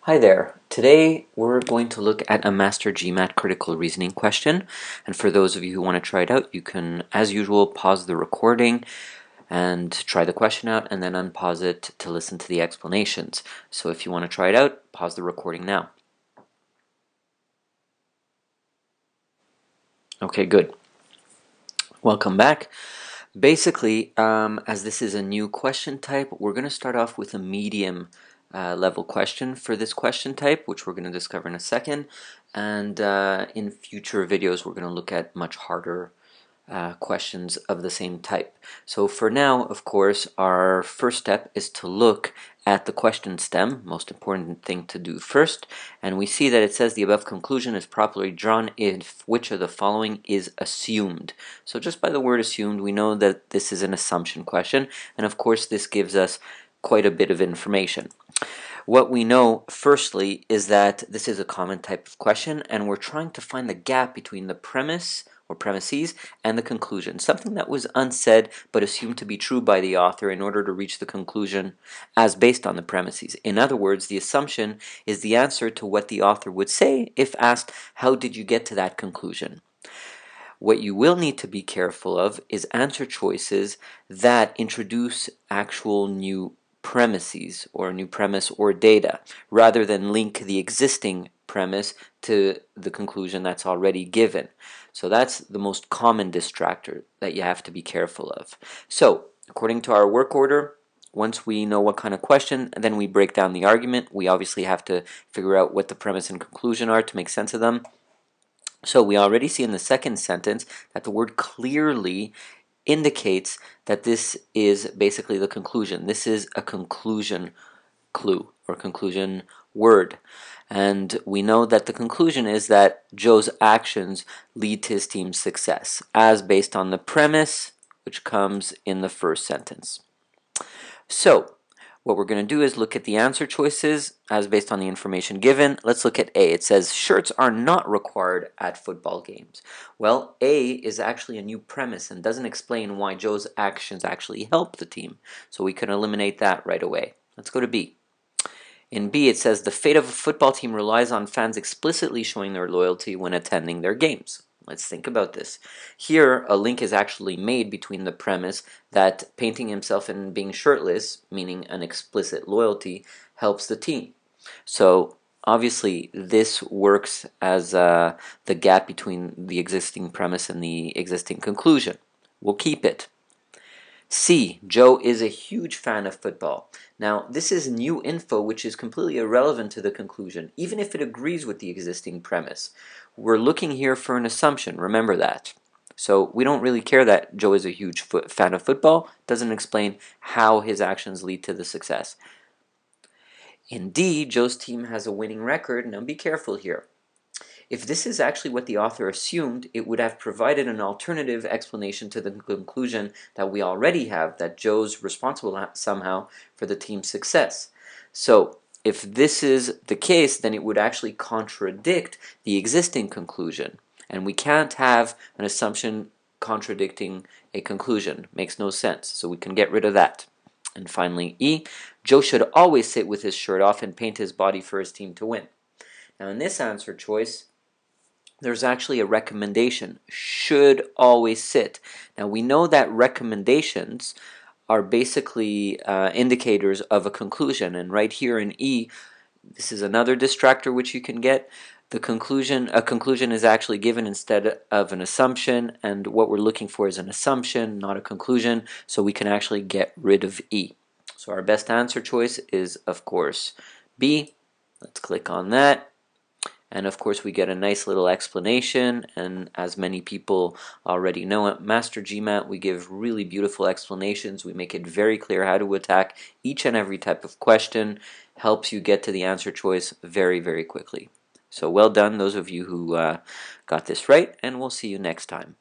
Hi there. Today we're going to look at a MasterGMAT critical reasoning question, and for those of you who want to try it out, you can, as usual, pause the recording and try the question out and then unpause it to listen to the explanations. So if you want to try it out, pause the recording now. Okay, good. Welcome back. Basically, as this is a new question type, we're going to start off with a medium level question for this question type, which we're going to discover in a second. And in future videos, we're going to look at much harder questions of the same type. So for now, of course, our first step is to look at the question stem, most important thing to do first, and we see that it says the above conclusion is properly drawn if which of the following is assumed. So just by the word assumed, we know that this is an assumption question, and of course this gives us quite a bit of information. What we know, firstly, is that this is a common type of question, and we're trying to find the gap between the premise or premises and the conclusion, something that was unsaid but assumed to be true by the author in order to reach the conclusion as based on the premises. In other words, the assumption is the answer to what the author would say if asked, how did you get to that conclusion? What you will need to be careful of is answer choices that introduce actual new premises or new premise or data rather than link the existing premise to the conclusion that's already given. So that's the most common distractor that you have to be careful of. So according to our work order, once we know what kind of question, then we break down the argument. We obviously have to figure out what the premise and conclusion are to make sense of them. So we already see in the second sentence that the word clearly indicates that this is basically the conclusion. This is a conclusion clue or conclusion word. And we know that the conclusion is that Joe's actions lead to his team's success, as based on the premise which comes in the first sentence. So what we're going to do is look at the answer choices as based on the information given. Let's look at A. It says shirts are not required at football games. Well, A is actually a new premise and doesn't explain why Joe's actions actually help the team. So we can eliminate that right away. Let's go to B. In B, it says the fate of a football team relies on fans explicitly showing their loyalty when attending their games. Let's think about this. Here, a link is actually made between the premise that painting himself and being shirtless, meaning an explicit loyalty, helps the team. So obviously, this works as the gap between the existing premise and the existing conclusion. We'll keep it. C. Joe is a huge fan of football. Now, this is new info which is completely irrelevant to the conclusion, even if it agrees with the existing premise. We're looking here for an assumption, remember that. So we don't really care that Joe is a huge fan of football. Doesn't explain how his actions lead to the success. In D, Joe's team has a winning record. Now be careful here. If this is actually what the author assumed, it would have provided an alternative explanation to the conclusion that we already have, that Joe's responsible somehow for the team's success. So if this is the case, then it would actually contradict the existing conclusion. And we can't have an assumption contradicting a conclusion. Makes no sense. So we can get rid of that. And finally, E, Joe should always sit with his shirt off and paint his body for his team to win. Now in this answer choice, there's actually a recommendation, should always sit. Now we know that recommendations are basically indicators of a conclusion, and right here in E, this is another distractor which you can get. A conclusion is actually given instead of an assumption, and what we're looking for is an assumption, not a conclusion, so we can actually get rid of E. So our best answer choice is, of course, B. Let's click on that. And of course we get a nice little explanation, and as many people already know at MasterGMAT, we give really beautiful explanations. We make it very clear how to attack each and every type of question, helps you get to the answer choice very, very quickly. So well done those of you who got this right, and we'll see you next time.